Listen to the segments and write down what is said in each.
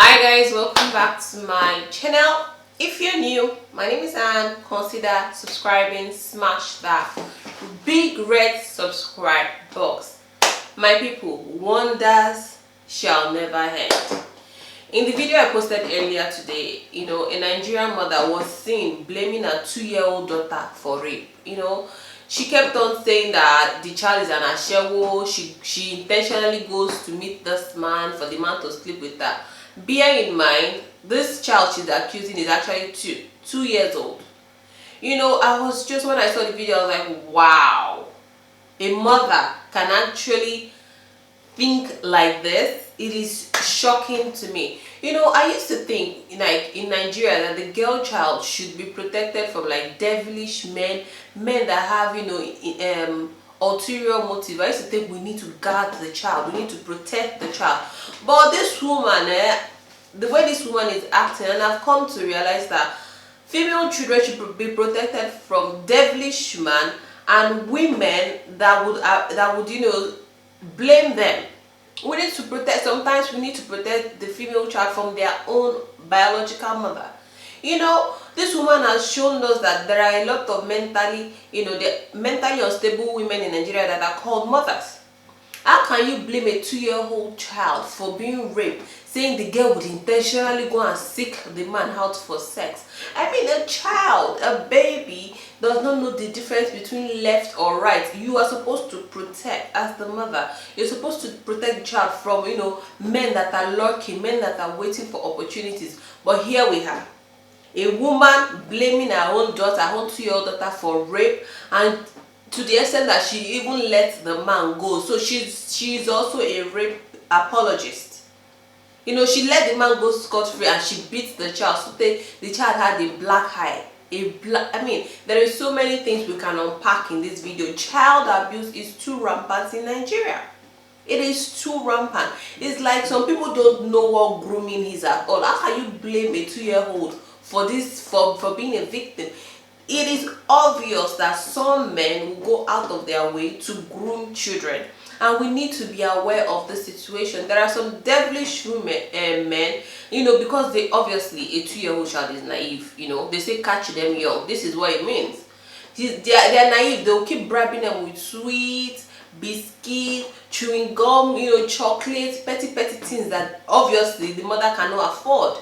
Hi guys, welcome back to my channel. If you're new, my name is Anne. Consider subscribing, smash that big red subscribe box. My people, wonders shall never end. In the video I posted earlier today, a Nigerian mother was seen blaming her 2-year-old daughter for rape. She kept on saying that the child is an ASHAWO. She intentionally goes to meet this man for the man to sleep with her. Bear in mind, this child she's accusing is actually 2 years old. I was just, when I saw the video, I was like, wow, a mother can actually think like this. It is shocking to me. I used to think, like, in Nigeria, that the girl child should be protected from like devilish men that have ulterior motive. I used to think we need to guard the child, we need to protect the child. But this woman, the way this woman is acting, and I've come to realize that female children should be protected from devilish men and women that would blame them. We need to protect, sometimes we need to protect the female child from their own biological mother. This woman has shown us that there are a lot of mentally unstable women in Nigeria that are called mothers. How can you blame a 2-year-old child for being raped, saying the girl would intentionally go and seek the man out for sex? I mean, a child, a baby, does not know the difference between left or right. You are supposed to protect, as the mother, you're supposed to protect the child from, men that are lurking, men that are waiting for opportunities. But here we have a woman blaming her own daughter, her own 2-year-old daughter, for rape, and to the extent that she even let the man go. So she's also a rape apologist. She let the man go scot-free and she beat the child. So the child had a black eye. There is so many things we can unpack in this video. Child abuse is too rampant in Nigeria. It is too rampant. It's like some people don't know what grooming is at all. How can you blame a 2-year-old for this, for being a victim? It is obvious that some men will go out of their way to groom children, and we need to be aware of the situation. There are some devilish men, because they obviously, a 2-year-old child is naive. They say catch them young. This is what it means. They're naive. They'll keep bribing them with sweets, biscuits, chewing gum, chocolates, petty things that obviously the mother cannot afford.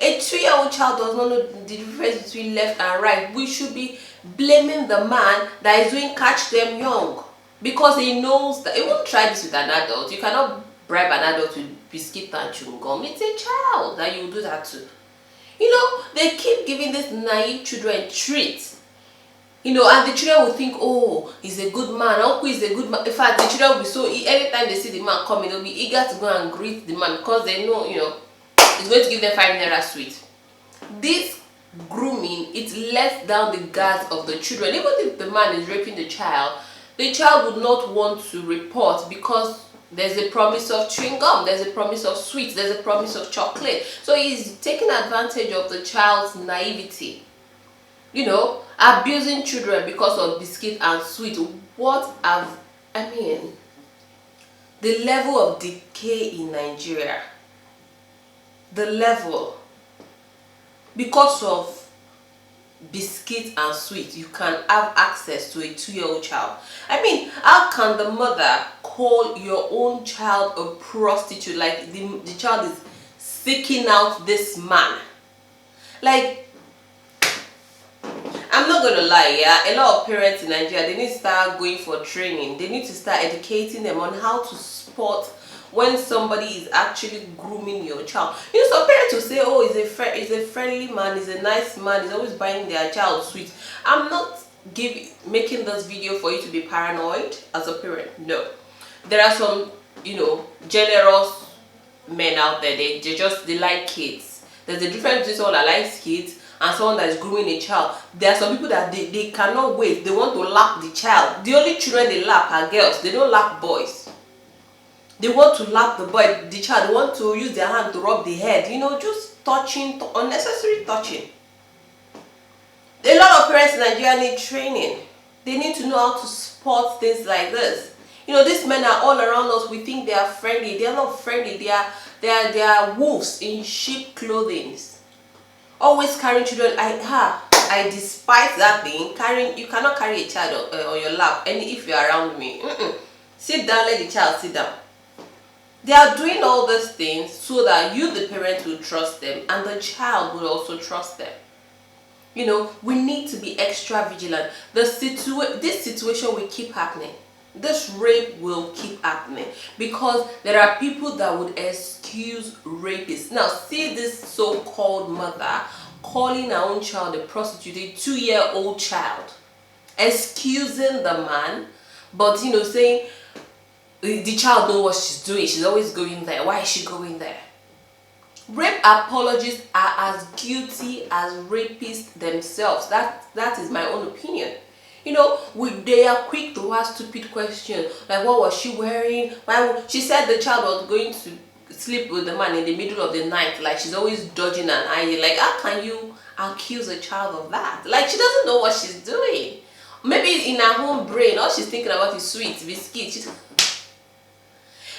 A 2-year-old child does not know the difference between left and right. We should be blaming the man that is doing catch them young, because he knows that he won't try this with an adult. You cannot bribe an adult with biscuit and chewing gum. It's a child that you will do that to. They keep giving these naive children treats. And the children will think, oh, he's a good man, uncle is a good man. In fact, the children will be so, anytime they see the man coming, they'll be eager to go and greet the man, because they know, it's going to give them 5 naira sweet. This grooming, it lets down the guards of the children. Even if the man is raping the child would not want to report, because there's a promise of chewing gum, there's a promise of sweets, there's a promise of chocolate. So he's taking advantage of the child's naivety, abusing children because of biscuit and sweet. The level of decay in Nigeria, the level, because of biscuit and sweet, you can have access to a 2-year-old child. How can the mother call your own child a prostitute? Like the child is seeking out this man. Like, I'm not gonna lie, a lot of parents in Nigeria, they need to start going for training. They need to start educating them on how to spot when somebody is actually grooming your child. Some parents will say, oh, he's a friendly man, he's a nice man, he's always buying their child sweets. I'm not making this video for you to be paranoid as a parent. No. There are some, generous men out there. They like kids. There's a difference between someone that likes kids and someone that is grooming a child. There are some people that they cannot wait. They want to lap the child. The only children they lap are girls. They don't lap boys. They want to lap the child. They want to use their hand to rub the head. Just touching, unnecessary touching. A lot of parents in Nigeria need training. They need to know how to spot things like this. You know, these men are all around us. We think they are friendly. They are not friendly. They are wolves in sheep clothing. Always carrying children. I despise that thing. You cannot carry a child on your lap. And if you're around me, sit down. Let the child sit down. They are doing all these things so that you, the parent, will trust them, and the child will also trust them. You know, we need to be extra vigilant. This situation will keep happening. This rape will keep happening because there are people that would excuse rapists. Now, see this so-called mother calling her own child a prostitute, a 2-year-old child, excusing the man, but you know, saying the child knows what she's doing. She's always going there. Why is she going there? Rape apologists are as guilty as rapists themselves. That is my own opinion. You know, they are quick to ask stupid questions like, what was she wearing? She said the child was going to sleep with the man in the middle of the night. Like, she's always dodging an eye. Like, how can you accuse a child of that? Like, she doesn't know what she's doing. Maybe in her own brain, all she's thinking about is sweets, biscuits.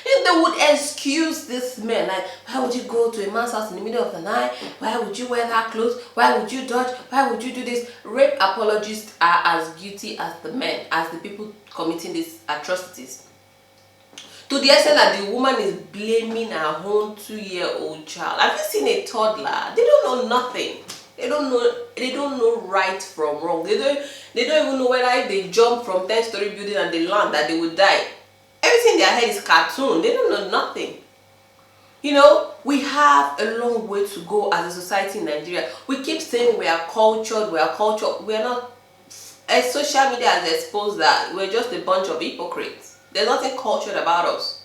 If they would excuse this man, like, why would you go to a man's house in the middle of the night? Why would you wear that clothes? Why would you dodge? Why would you do this? Rape apologists are as guilty as the men, as the people committing these atrocities. To the extent that the woman is blaming her own 2-year-old child. Have you seen a toddler? They don't know nothing. They don't know right from wrong. They don't even know whether if they jump from 10-story building and they land that they would die. Everything in their head is cartoon. They don't know nothing. You know, we have a long way to go as a society in Nigeria. We keep saying we are cultured, we are cultured. We are not. As social media has exposed that, we're just a bunch of hypocrites. There's nothing cultured about us.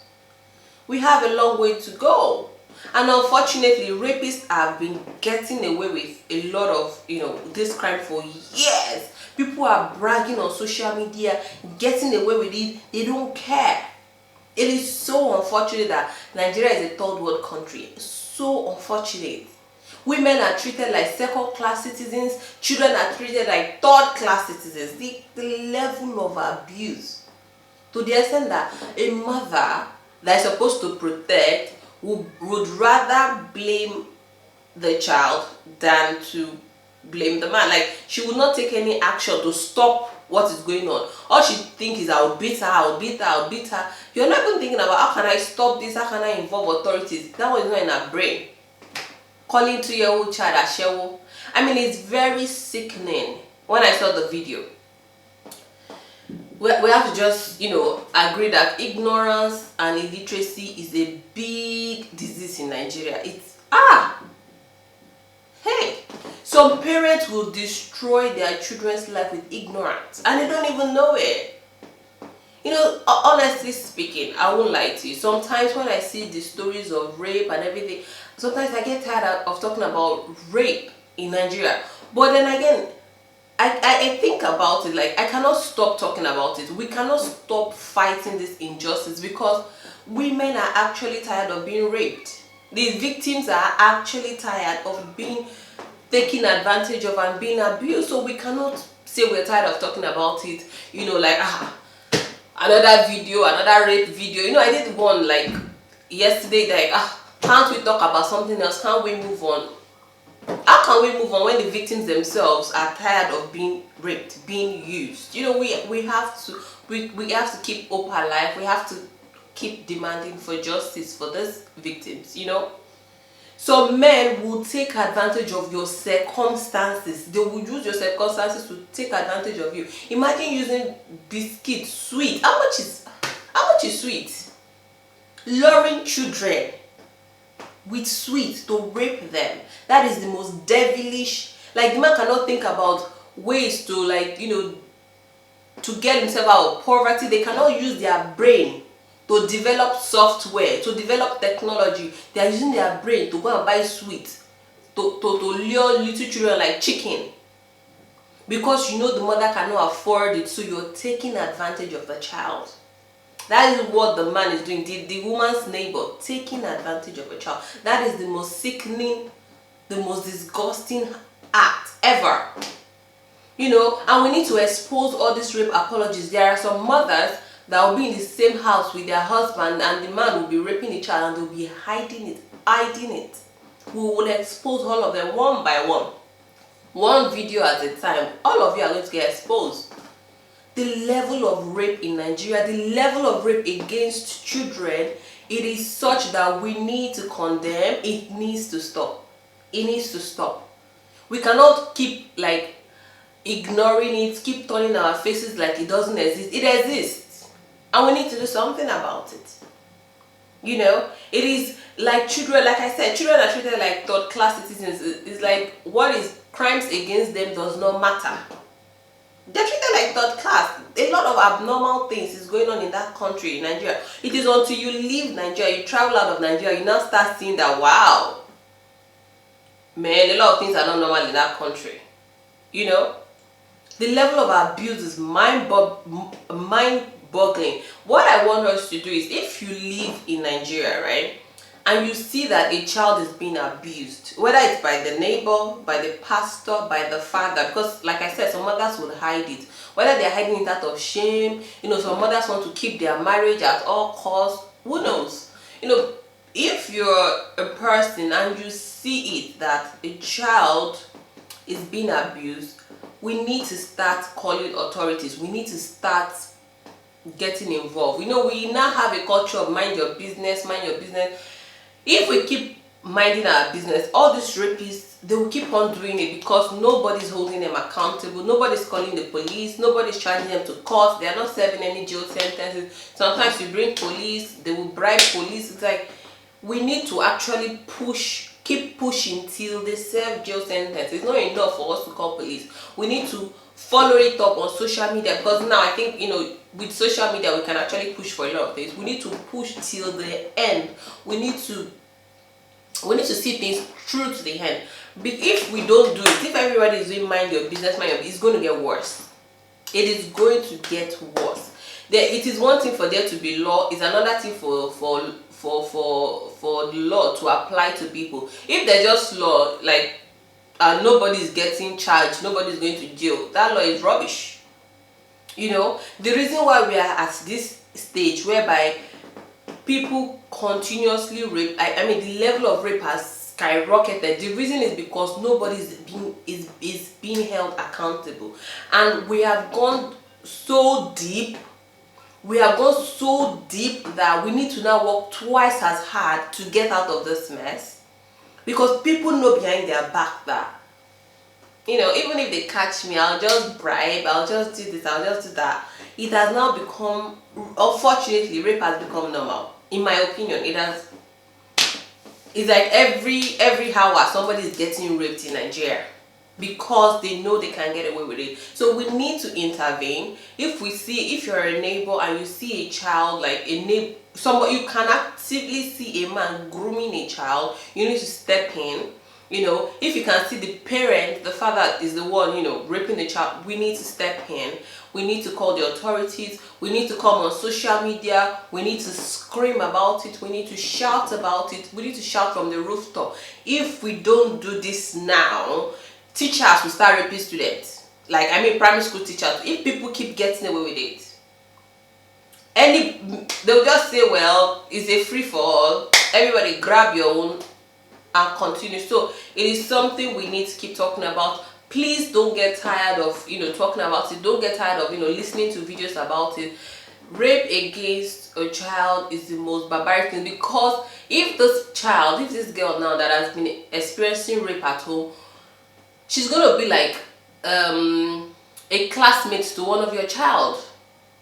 We have a long way to go. And unfortunately, rapists have been getting away with a lot of, you know, this crime for years. People are bragging on social media, getting away with it. They don't care. It is so unfortunate that Nigeria is a third world country. So unfortunate. Women are treated like second-class citizens. Children are treated like third-class citizens. The level of abuse. To the extent that a mother that is supposed to protect would rather blame the child than to blame the man. Like, she would not take any action to stop what is going on. All she thinks is, I'll beat her, I'll beat her, I'll beat her. You're not even thinking about, how can I stop this, how can I involve authorities? That was not in her brain. Calling 2-year-old child ASHAWO. I mean, it's very sickening. When I saw the video, we have to just, you know, agree that ignorance and illiteracy is a big disease in Nigeria. Hey, some parents will destroy their children's life with ignorance and they don't even know it. You know, honestly speaking, I won't lie to you. Sometimes when I see the stories of rape and everything, sometimes I get tired of talking about rape in Nigeria. But then again, I think about it, like, I cannot stop talking about it. We cannot stop fighting this injustice because women are actually tired of being raped. These victims are actually tired of being taken advantage of and being abused. So we cannot say we're tired of talking about it, you know, like, another video, another rape video. You know, I did one like yesterday, like, can't we talk about something else? Can't we move on? How can we move on when the victims themselves are tired of being raped, being used? You know, we have to keep hope alive. We have to keep demanding for justice for these victims, you know. So men will take advantage of your circumstances. They will use your circumstances to take advantage of you. Imagine using biscuit, sweet. How much is sweet? Luring children with sweet to rape them. That is the most devilish. Like, the man cannot think about ways to, like, you know, to get himself out of poverty. They cannot use their brain to develop software, to develop technology. They are using their brain to go and buy sweets to lure little children like chicken, because you know the mother cannot afford it. So you're taking advantage of the child. That is what the man is doing. The woman's neighbor, taking advantage of a child. That is the most sickening, the most disgusting act ever. You know, and we need to expose all these rape apologies. There are some mothers that will be in the same house with their husband, and the man will be raping the child and they'll be hiding it. We will expose all of them one by one video at a time. All of you are going to get exposed. The level of rape in Nigeria, the level of rape against children, it is such that we need to condemn. It needs to stop. It needs to stop. We cannot keep like ignoring it, keep turning our faces like it doesn't exist. It exists, and we need to do something about it. You know, it is like children, like I said, children are treated like third-class citizens. It's like what is crimes against them does not matter. They're treated like third class. A lot of abnormal things is going on in that country, in Nigeria. It is until you leave Nigeria, you travel out of Nigeria, you now start seeing that, wow, man, a lot of things are not normal in that country. You know, the level of abuse is mind-boggling. What I want us to do is, if you live in Nigeria, right, and you see that a child is being abused, whether it's by the neighbor, by the pastor, by the father, because like I said, some mothers will hide it. Whether they're hiding it out of shame, you know, some mothers want to keep their marriage at all costs, who knows? You know, if you're a person and you see it that a child is being abused, we need to start calling authorities. We need to start getting involved. You know, we now have a culture of mind your business, mind your business. If we keep minding our business, all these rapists, they will keep on doing it because nobody's holding them accountable, nobody's calling the police, nobody's charging them to court, they are not serving any jail sentences. Sometimes you bring police, they will bribe police. It's like we need to actually keep pushing till they serve jail sentences. It's not enough for us to call police. We need to follow it up on social media, because now I think, you know, with social media we can actually push for a lot of things. We need to push till the end. We need to see things through to the end. But if we don't do it, if everybody is doing mind your business, it's going to get worse. It is going to get worse. It is one thing for there to be law, it's another thing for the law to apply to people. If there's just law, like nobody's getting charged, nobody's going to jail, that law is rubbish. You know, the reason why we are at this stage whereby people continuously rape, I mean the level of rape has skyrocketed, the reason is because nobody is being held accountable. And we have gone so deep, that we need to now work twice as hard to get out of this mess, because people know behind their back that, you know, even if they catch me, I'll just bribe, I'll just do this, I'll just do that. It has now become, unfortunately, rape has become normal. In my opinion, it's like every hour somebody is getting raped in Nigeria, because they know they can get away with it. So we need to intervene. If you're a neighbor and you see a child, like somebody, you can actively see a man grooming a child, you need to step in. You know, if you can see the parent, the father is the one, you know, raping the child, we need to step in. We need to call the authorities. We need to come on social media. We need to scream about it. We need to shout about it. We need to shout from the rooftop. If we don't do this now, teachers will start raping students. Like, I mean, primary school teachers. If people keep getting away with it, they'll just say, well, it's a free for all. Everybody grab your own and continue. So it is something we need to keep talking about. Please don't get tired of, you know, talking about it. Don't get tired of, you know, listening to videos about it. Rape against a child is the most barbaric thing, because if this girl now that has been experiencing rape at home, she's gonna be like a classmate to one of your child.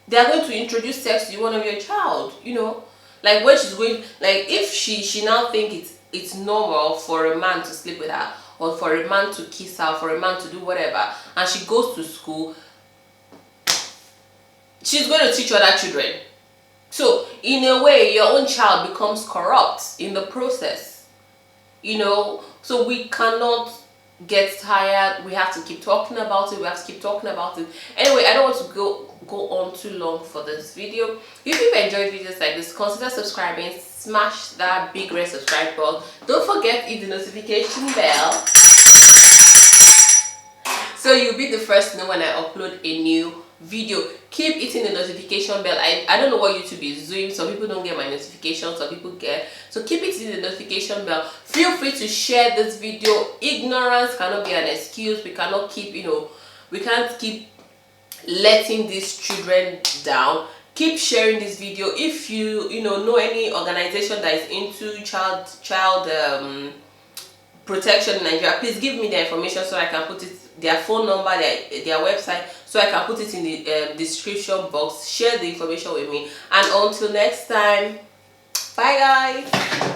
They are going to introduce sex to one of your child, you know, like when she's going, like if she now think it's normal for a man to sleep with her, or for a man to kiss her, for a man to do whatever, and she goes to school, she's going to teach other children. So in a way, your own child becomes corrupt in the process, you know. So we cannot get tired. We have to keep talking about it. Anyway, I don't want to go on too long for this video. If you've enjoyed videos like this, consider subscribing. Smash that big red subscribe button. Don't forget to hit the notification bell, so you'll be the first to know when I upload a new video. keep hitting the notification bell. I don't know what YouTube is doing. Some people don't get my notifications, some people get. So keep hitting the notification bell. Feel free to share this video. Ignorance cannot be an excuse. We cannot keep, we can't keep letting these children down. Keep sharing this video. If you know any organization that is into child protection in Nigeria, please give me their information so I can put it, their phone number, their website, so I can put it in the description box. Share the information with me, and until next time, bye guys.